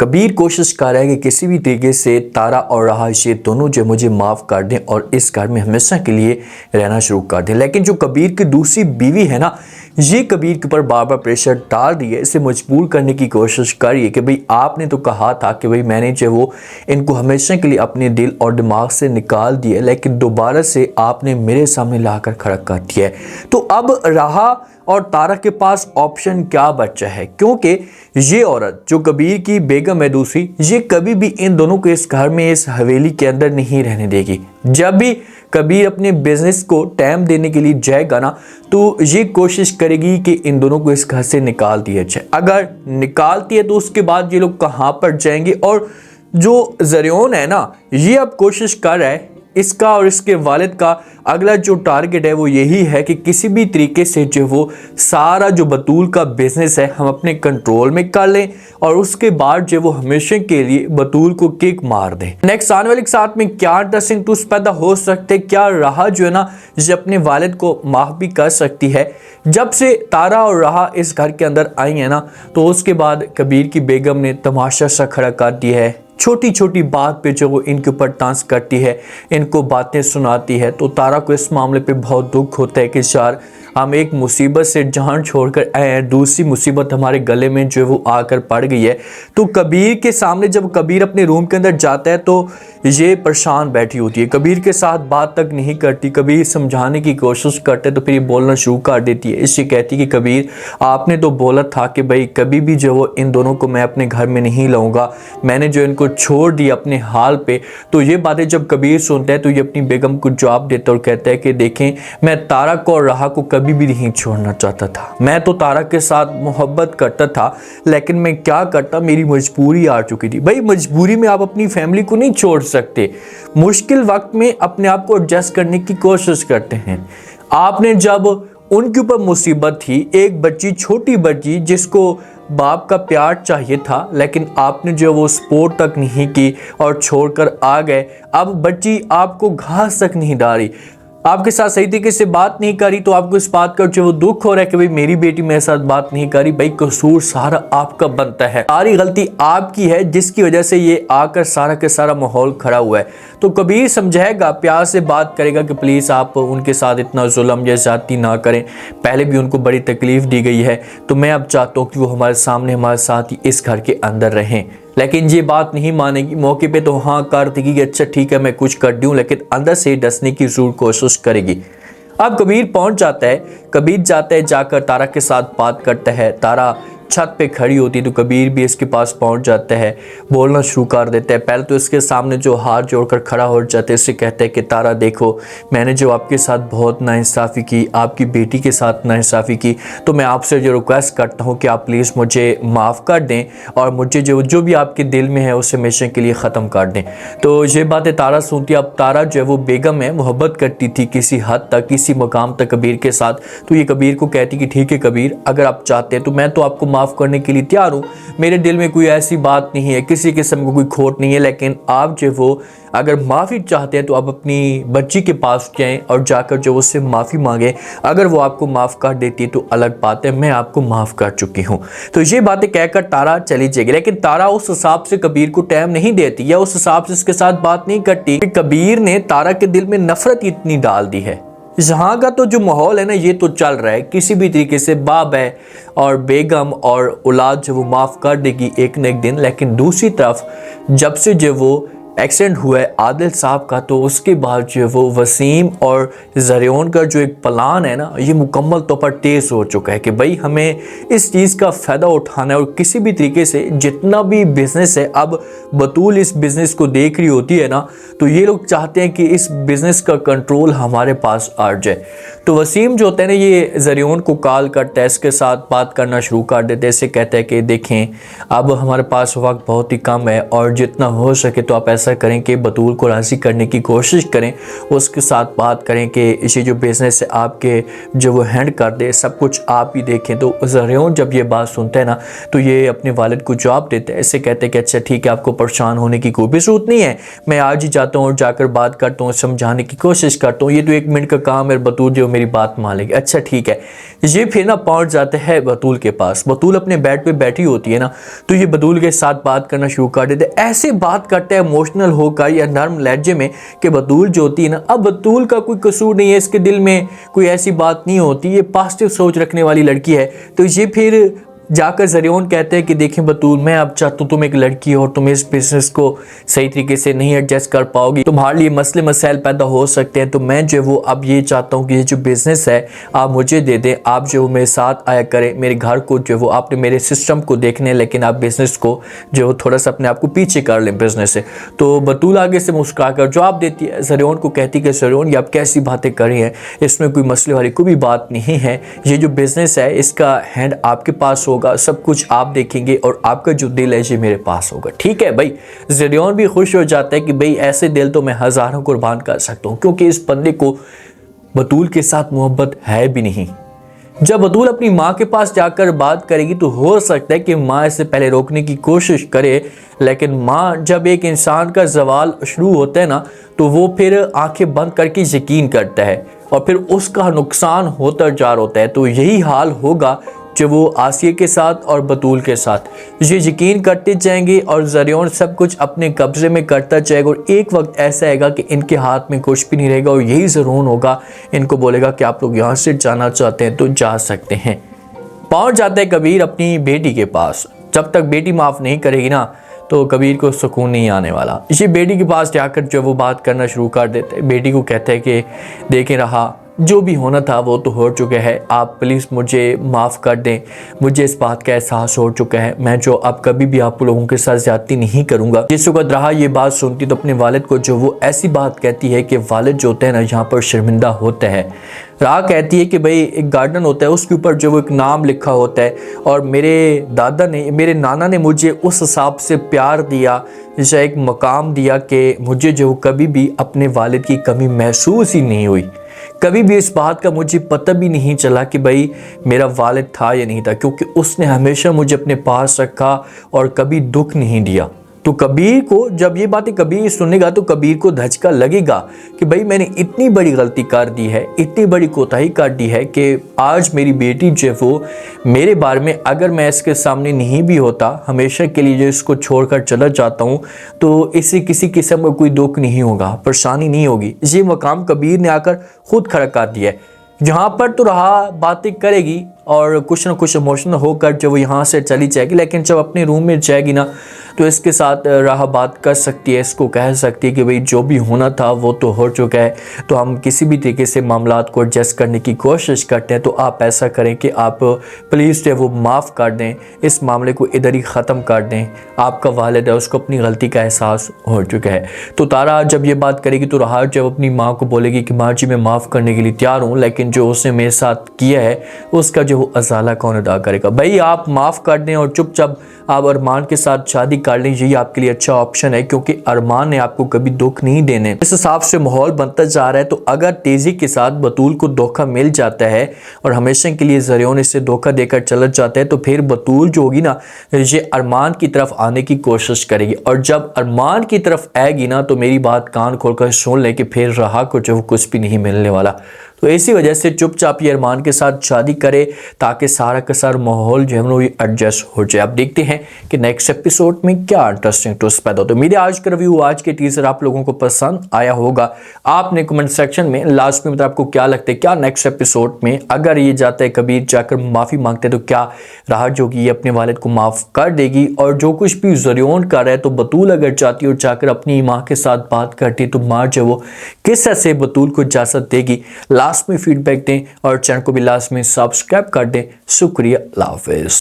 कबीर कोशिश कर रहा है कि किसी भी तरीके से तारा और राहा ये दोनों जो मुझे माफ़ कर दें और इस घर में हमेशा के लिए रहना शुरू कर दें। लेकिन जो कबीर की दूसरी बीवी है ना, ये कबीर के ऊपर बार बार प्रेशर डाल रही है, इसे मजबूर करने की कोशिश कर रही है कि भाई आपने तो कहा था कि भाई मैंने जो वो इनको हमेशा के लिए अपने दिल और दिमाग से निकाल दिया, लेकिन दोबारा से आपने मेरे सामने लाकर खड़ा कर दिया है। तो अब राहा और तारा के पास ऑप्शन क्या बचा है, क्योंकि ये औरत जो कबीर की बेगम है दूसरी, ये कभी भी इन दोनों को इस घर में इस हवेली के अंदर नहीं रहने देगी। जब भी कबीर अपने बिजनेस को टाइम देने के लिए जाएगा ना, तो ये कोशिश करेगी कि इन दोनों को इस घर से निकाल दिया जाए। अगर निकालती है तो उसके बाद ये लोग कहाँ पर जाएंगे। और जो ज़रियोन है ना, ये अब कोशिश कर रहा है, इसका और इसके वालिद का अगला जो टारगेट है वो यही है कि किसी भी तरीके से जो वो सारा जो बतूल का बिजनेस है हम अपने कंट्रोल में कर लें और उसके बाद जो वो हमेशा के लिए बतूल को किक मार दें। नेक्स्ट आने वाले के साथ में क्या इंटरेस्टिंग ट्विस्ट पैदा हो सकते हैं, क्या राहा जो है ना ये अपने वालिद को माफ़ भी कर सकती है। जब से तारा और राहा इस घर के अंदर आई है ना, तो उसके बाद कबीर की बेगम ने तमाशा सा खड़ा कर दिया है। छोटी छोटी बात पे जो वो इनके ऊपर डांस करती है, इनको बातें सुनाती है। तो तारा को इस मामले पे बहुत दुख होता है कि यार हम एक मुसीबत से जान छोड़कर आए हैं, दूसरी मुसीबत हमारे गले में जो वो आकर पड़ गई है। तो कबीर के सामने जब कबीर अपने रूम के अंदर जाता है तो ये परेशान बैठी होती है, कबीर के साथ बात तक नहीं करती। कबीर समझाने की कोशिश करते तो फिर ये बोलना शुरू कर देती है। इससे कहती कि कबीर आपने तो बोला था कि भाई कभी भी जो वो इन दोनों को मैं अपने घर में नहीं लाऊंगा, मैंने जो इनको छोड़ दिया अपने हाल पे। तो ये बातें जब कबीर सुनता है तो ये अपनी बेगम को जवाब देता और कहता है कि देखें, मैं तारा को और राहा को कभी भी नहीं छोड़ना चाहता था। मैं तो तारा के साथ मोहब्बत करता था, लेकिन मैं क्या करता, मेरी मजबूरी आ चुकी थी। भाई मजबूरी में आप अपनी फैमिली को नहीं छोड़ सकते। मुश्किल वक्त में अपने आप को एडजस्ट करने की कोशिश करते हैं। आपने जब उनके ऊपर मुसीबत थी, एक बच्ची, छोटी बच्ची जिसको बाप का प्यार चाहिए था, लेकिन आपने जो वो सपोर्ट तक नहीं की और छोड़कर आ गए। अब बच्ची आपको घास तक नहीं डाली, आपके साथ सही तरीके से बात नहीं करी, तो आपको इस बात का जो वो दुख हो रहा है कि भाई मेरी बेटी मेरे साथ बात नहीं करी। भाई कसूर सारा आपका बनता है, सारी गलती आपकी है, जिसकी वजह से ये आकर सारा के सारा माहौल खड़ा हुआ है। तो कबीर समझाएगा, प्यार से बात करेगा कि प्लीज़ आप उनके साथ इतना जुल्म या ज्यादती ना करें। पहले भी उनको बड़ी तकलीफ दी गई है, तो मैं अब चाहता हूँ कि वो हमारे सामने हमारे साथ ही इस घर के अंदर रहें। लेकिन ये बात नहीं मानेगी। मौके पे तो हाँ कर देगी कि अच्छा ठीक है मैं कुछ कर दूँ, लेकिन अंदर से डसने की जरूर कोशिश करेगी। अब कबीर पहुंच जाता है, कबीर जाता है, जाकर तारा के साथ बात करता है। तारा छत पे खड़ी होती है तो कबीर भी इसके पास पहुंच जाता है, बोलना शुरू कर देता है। पहले तो इसके सामने जो हाथ जोड़कर खड़ा हो जाता है, इससे कहता है कि तारा देखो, मैंने जो आपके साथ बहुत नाइंसाफ़ी की, आपकी बेटी के साथ नाइंसाफ़ी की, तो मैं आपसे जो रिक्वेस्ट करता हूँ कि आप प्लीज़ मुझे माफ़ कर दें और मुझे जो भी आपके दिल में है उसे हमेशा के लिए ख़त्म कर दें। तो ये बातें तारा सुनती है। अब तारा जो है वो बेगम है, मोहब्बत करती थी किसी हद तक, किसी मकाम तक कबीर के साथ। तो ये कबीर को कहती कि ठीक है कबीर, अगर आप चाहते हैं तो मैं तो आपको माफ़ करने के लिए तैयार हूँ, मेरे दिल में कोई ऐसी बात नहीं है, किसी किस्म की कोई खोट नहीं है। लेकिन आप जो वो अगर माफ़ी चाहते हैं तो आप अपनी बच्ची के पास जाएं और जाकर जो उससे माफ़ी मांगें। अगर वो आपको माफ़ कर देती है तो अलग बात है, मैं आपको माफ़ कर चुकी हूँ। तो ये बातें कहकर तारा चली जाएगी। लेकिन तारा उस हिसाब से कबीर को टाइम नहीं देती या उस हिसाब से इसके साथ बात नहीं करती। कबीर ने तारा के दिल में नफरत इतनी डाल दी है। यहाँ का तो जो माहौल है ना, ये तो चल रहा है किसी भी तरीके से बाप है और बेगम और औलाद जो वो माफ़ कर देगी एक न एक दिन। लेकिन दूसरी तरफ जब से जो वो एक्सीडेंट हुआ है आदिल साहब का, तो उसके बाद जो वो वसीम और ज़रियोन का जो एक प्लान है ना, ये मुकम्मल तौर पर तेज़ हो चुका है कि भाई हमें इस चीज़ का फ़ायदा उठाना है। और किसी भी तरीके से जितना भी बिज़नेस है, अब बतूल इस बिज़नेस को देख रही होती है ना, तो ये लोग चाहते हैं कि इस बिज़नेस का कंट्रोल हमारे पास आ जाए। तो वसीम जो होता है ना, ये ज़रियोन को कॉल करता है, इसके साथ बात करना शुरू कर देते हैं। इससे कहता है कि देखें अब हमारे पास वक्त बहुत ही कम है और जितना हो सके तो आप ऐसा करें कि बतूल को राज़ी करने की कोशिश करें, उसके साथ बात करें कि ये जो बिज़नेस है आपके जो वो हैंड कर दे, सब कुछ आप ही देखें। तो ज़रियोन जब ये बात सुनता है ना, तो ये अपने वालिद को जवाब देता है। इससे कहते हैं कि अच्छा ठीक है, आपको परेशान होने की कोई भी ज़रूरत नहीं है, मैं आज ही जाता हूँ और जाकर बात करता हूँ, समझाने की कोशिश करता हूँ। ये तो 1 मिनट का काम है, बतूल जो मेरी बात मान लेगी, अच्छा ठीक है। ये फिर ना पहुंच जाते हैं बतूल के पास। बतूल अपने बेड पे बैठी होती है ना, तो ये बतूल के साथ बात करना शुरू कर देते, ऐसे बात करते हैं इमोशनल होकर या नर्म लहजे में कि बतूल जो होती है ना, अब बतूल का कोई कसूर नहीं है, इसके दिल में कोई ऐसी बात नहीं होती, ये पॉजिटिव सोच रखने वाली लड़की है। तो ये फिर जाकर ज़रियोन कहते हैं कि देखें बतूल, मैं अब चाहता हूँ, तुम एक लड़की हो और तुम इस बिज़नेस को सही तरीके से नहीं एडजस्ट कर पाओगी, तुम्हारे लिए मसले मसाइल पैदा हो सकते हैं, तो मैं जो वो अब ये चाहता हूँ कि ये जो बिज़नेस है आप मुझे दे दें, आप जो मेरे साथ आया करें, मेरे घर को जो वो आपने मेरे सिस्टम को देखने, लेकिन आप बिज़नेस को जो थोड़ा सा अपने आप को पीछे कर लें बिज़नेस से। तो बतूल आगे से मुस्कुरा कर जवाब देती है, ज़रियोन को कहती है कि ज़रियोन ये आप कैसी बातें कर रही हैं, इसमें कोई मसले वाली कोई भी बात नहीं है, ये जो बिज़नेस है इसका हैंड आपके पास होगा, सब कुछ आप देखेंगे और आपका जो दिल है ये मेरे पास होगा, ठीक है भाई। ज़रियोन भी खुश हो जाता है कि भाई ऐसे दिल तो मैं हज़ारों कुर्बान कर सकता हूँ, क्योंकि इस बंदे को बतूल के साथ मोहब्बत है भी नहीं। जब बतूल अपनी माँ के पास जाकर बात करेगी तो हो सकता है कि माँ इसे पहले रोकने की कोशिश करे, लेकिन माँ जब एक इंसान का ज़वाल शुरू होता है ना, तो वो फिर आंखें बंद करके यकीन करता है और फिर उसका नुकसान होता जा होता है। तो यही हाल होगा जो वो आसिया के साथ और बतूल के साथ ये यकीन करते जाएंगे और ज़रियोन सब कुछ अपने कब्जे में करता जाएगा, और एक वक्त ऐसा आएगा कि इनके हाथ में कुछ भी नहीं रहेगा और यही ज़रूर होगा, इनको बोलेगा कि आप लोग यहाँ से जाना चाहते हैं तो जा सकते हैं। पहुँच जाता है कबीर अपनी बेटी के पास। जब तक बेटी माफ़ नहीं करेगी ना, तो कबीर को सुकून नहीं आने वाला। इसी बेटी के पास जाकर जो वो बात करना शुरू कर देते हैं, बेटी को कहते हैं कि देखें रहा, जो भी होना था वो तो हो चुका है, आप प्लीज़ मुझे माफ़ कर दें, मुझे इस बात का एहसास हो चुका है, मैं जो अब कभी भी आप लोगों के साथ ज़्यादती नहीं करूँगा। जिस वक्त रहा ये बात सुनती तो अपने वालिद को जो वो ऐसी बात कहती है कि वालिद जो होता है ना यहाँ पर शर्मिंदा होता है। रहा कहती है कि भाई एक गार्डन होता है, उसके ऊपर जो वो एक नाम लिखा होता है, और मेरे नाना ने मुझे उस हिसाब से प्यार दिया, जैसे एक मकाम दिया कि मुझे जो कभी भी अपने वालिद की कमी महसूस ही नहीं हुई, कभी भी इस बात का मुझे पता भी नहीं चला कि भाई मेरा वालिद था या नहीं था, क्योंकि उसने हमेशा मुझे अपने पास रखा और कभी दुख नहीं दिया। तो कबीर को जब ये बातें कबीर सुनेगा तो कबीर को धचका लगेगा कि भाई मैंने इतनी बड़ी गलती कर दी है, इतनी बड़ी कोताही कर दी है कि आज मेरी बेटी जो है वो मेरे बारे में, अगर मैं इसके सामने नहीं भी होता, हमेशा के लिए जो इसको छोड़कर चला जाता हूँ, तो इससे किसी किस्म का कोई दुख नहीं होगा, परेशानी नहीं होगी। ये मकाम कबीर ने आकर खुद खड़ा कर दिया है। जहाँ पर तो रहा बातें करेगी और कुछ ना कुछ इमोशनल होकर जब वो यहाँ से चली जाएगी, लेकिन जब अपने रूम में जाएगी ना, तो इसके साथ राह बात कर सकती है, इसको कह सकती है कि भाई जो भी होना था वो तो हो चुका है, तो हम किसी भी तरीके से मामलात को एडजस्ट करने की कोशिश करते हैं, तो आप ऐसा करें कि आप प्लीज़ जो वो माफ़ कर दें, इस मामले को इधर ही ख़त्म कर दें, आपका वालिद है उसको अपनी गलती का एहसास हो चुका है। तो तारा जब ये बात करेगी तो राहत जब अपनी माँ को बोलेगी कि माँ जी मैं माफ़ करने के लिए तैयार हूँ, लेकिन जो उसने मेरे साथ किया है उसका जो वो अज़ाला कौन अदा करेगा। भाई आप माफ़ कर दें और चुपचाप आप अरमान के साथ शादी कर लें, यही आपके लिए अच्छा ऑप्शन है, क्योंकि अरमान ने आपको कभी दुख नहीं देने। इस हिसाब से माहौल बनता जा रहा है, तो अगर तेज़ी के साथ बतूल को धोखा मिल जाता है और हमेशा के लिए ज़रियोन इससे धोखा देकर चला जाता है, तो फिर बतूल जो होगी ना ये अरमान की तरफ आने की कोशिश करेगी, और जब अरमान की तरफ आएगी ना तो मेरी बात कान खोलकर सुन ले कि फिर राह को जो कुछ भी नहीं मिलने वाला। तो इसी वजह से चुपचाप ये अरमान के साथ शादी करे ताकि सारा का सारा माहौल जो है वो एडजस्ट हो जाए। आप देखते हैं कि नेक्स्ट एपिसोड में क्या इंटरेस्टिंग ट्विस्ट पैदा होता है। मेरे आज का रिव्यू, आज के टीजर आप लोगों को पसंद आया होगा। आपने कमेंट सेक्शन में लास्ट में बताया आपको क्या लगता है, क्या नेक्स्ट एपिसोड में अगर ये जाता है कबीर जाकर माफ़ी मांगते तो क्या राहत जो कि ये अपने वालिद को माफ़ कर देगी, और जो कुछ भी ज़रियोन कर रहा है तो बतूल अगर चाहती और जाकर अपनी माँ के साथ बात करती तो माँ जो वो किस तरह से बतूल को इजाज़त देगी। लास्ट में फीडबैक दें और चैनल को भी लास्ट में सब्सक्राइब कर दें। शुक्रिया, अल्लाह हाफ़िज़।